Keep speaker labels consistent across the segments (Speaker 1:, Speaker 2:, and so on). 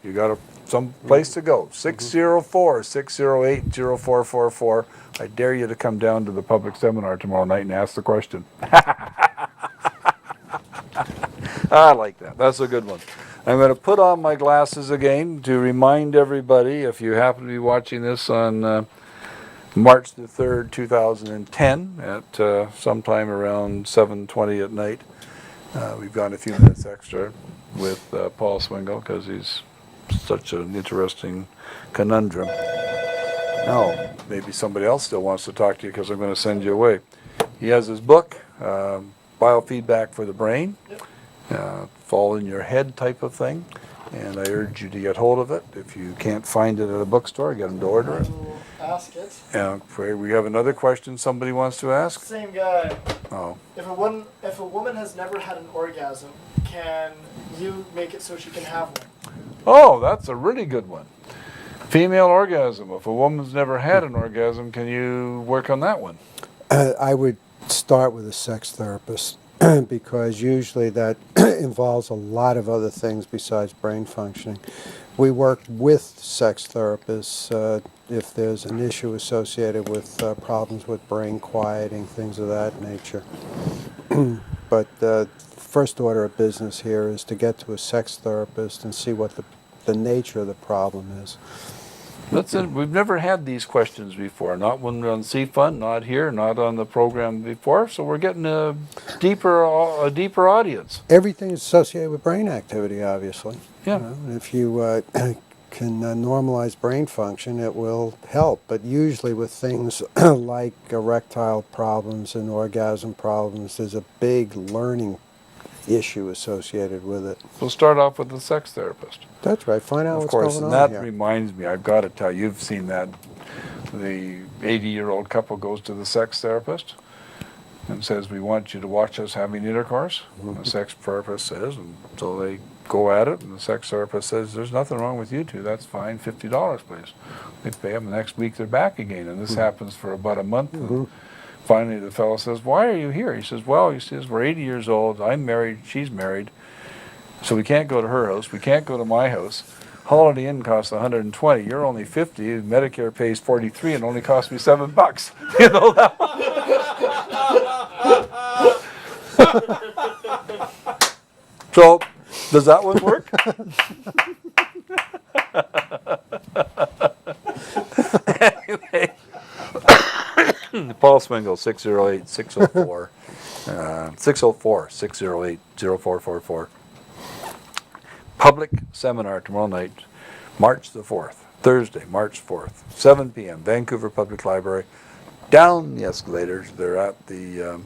Speaker 1: You got some place to go. 604-608-0444. I dare you to come down to the public seminar tomorrow night and ask the question. I like that. That's a good one. I'm going to put on my glasses again to remind everybody, if you happen to be watching this on March the 3rd, 2010, at sometime around 7:20 at night. We've got a few minutes extra with Paul Swingle because he's such an interesting conundrum. Now, maybe somebody else still wants to talk to you because I'm going to send you away. He has his book, Biofeedback for the Brain, fall in your head type of thing, and I urge you to get hold of it. If you can't find it at a bookstore, get them to order it.
Speaker 2: Ask it.
Speaker 1: We have another question somebody wants to ask.
Speaker 2: Same guy.
Speaker 1: Oh.
Speaker 2: If a woman has never had an orgasm, can you make it so she can have one?
Speaker 1: Oh, that's a really good one. Female orgasm. If a woman's never had an orgasm, can you work on that one?
Speaker 3: I would start with a sex therapist because usually that involves a lot of other things besides brain functioning. We work with sex therapists if there's an issue associated with problems with brain quieting, things of that nature. But the first order of business here is to get to a sex therapist and see what the nature of the problem is.
Speaker 1: That's it. We've never had these questions before. Not when we're on CFUN, not here, not on the program before. So we're getting a deeper audience.
Speaker 3: Everything is associated with brain activity, obviously.
Speaker 1: Yeah.
Speaker 3: You know, if you can normalize brain function, it will help. But usually with things like erectile problems and orgasm problems, there's a big learning issue associated with it.
Speaker 1: We'll start off with the sex therapist.
Speaker 3: That's right. Find out
Speaker 1: Of
Speaker 3: what's
Speaker 1: course,
Speaker 3: going
Speaker 1: and
Speaker 3: on
Speaker 1: that
Speaker 3: here.
Speaker 1: reminds me, I've got to tell you, you've seen that. The 80-year-old couple goes to the sex therapist and says, "We want you to watch us having intercourse." The sex therapist says, and so they go at it, and the sex therapist says, "There's nothing wrong with you two. That's fine. $50, please." They pay them. The next week they're back again, and this happens for about a month. And finally, the fellow says, "Why are you here?" He says, "Well," he says, "we're 80 years old. I'm married. She's married. So we can't go to her house. We can't go to my house. Holiday Inn costs $120. You're only $50. Medicare pays $43, and only cost me $7. You know that one? So, does that one work? Anyway, Paul Swingle, 604-608-0444. Public seminar tomorrow night, March the 4th, Thursday, March 4th, 7 p.m., Vancouver Public Library. Down the escalators, they're at the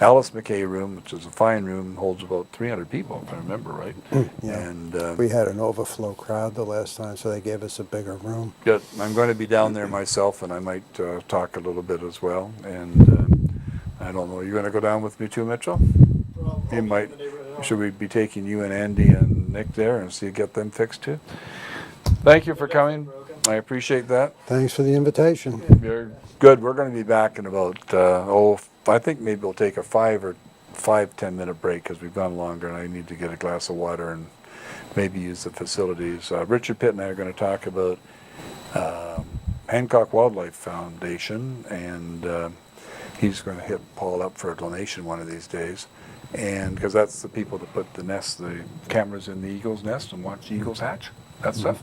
Speaker 1: Alice McKay room, which is a fine room, holds about 300 people, if I remember right.
Speaker 3: Yeah.
Speaker 1: And
Speaker 3: we had an overflow crowd the last time, so they gave us a bigger room.
Speaker 1: good. I'm going to be down there myself, and I might talk a little bit as well. And I don't know, you're going to go down with me too, Mitchell?
Speaker 2: Well,
Speaker 1: You might. Should we be taking you and Andy and Nick there and see get them fixed too? Thank you for coming. I appreciate that.
Speaker 3: Thanks for the invitation.
Speaker 1: You're good. We're going to be back in about I think maybe we'll take a 10 minute break because we've gone longer, and I need to get a glass of water and maybe use the facilities. Richard Pitt and I are going to talk about Hancock Wildlife Foundation, and he's going to hit Paul up for a donation one of these days. And because that's the people that put the cameras in the eagle's nest and watch the eagles hatch, that stuff.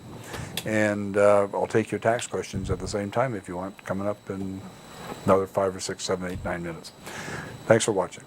Speaker 1: And I'll take your tax questions at the same time if you want, coming up in another 5 or 6, 7, 8, 9 minutes. Thanks for watching.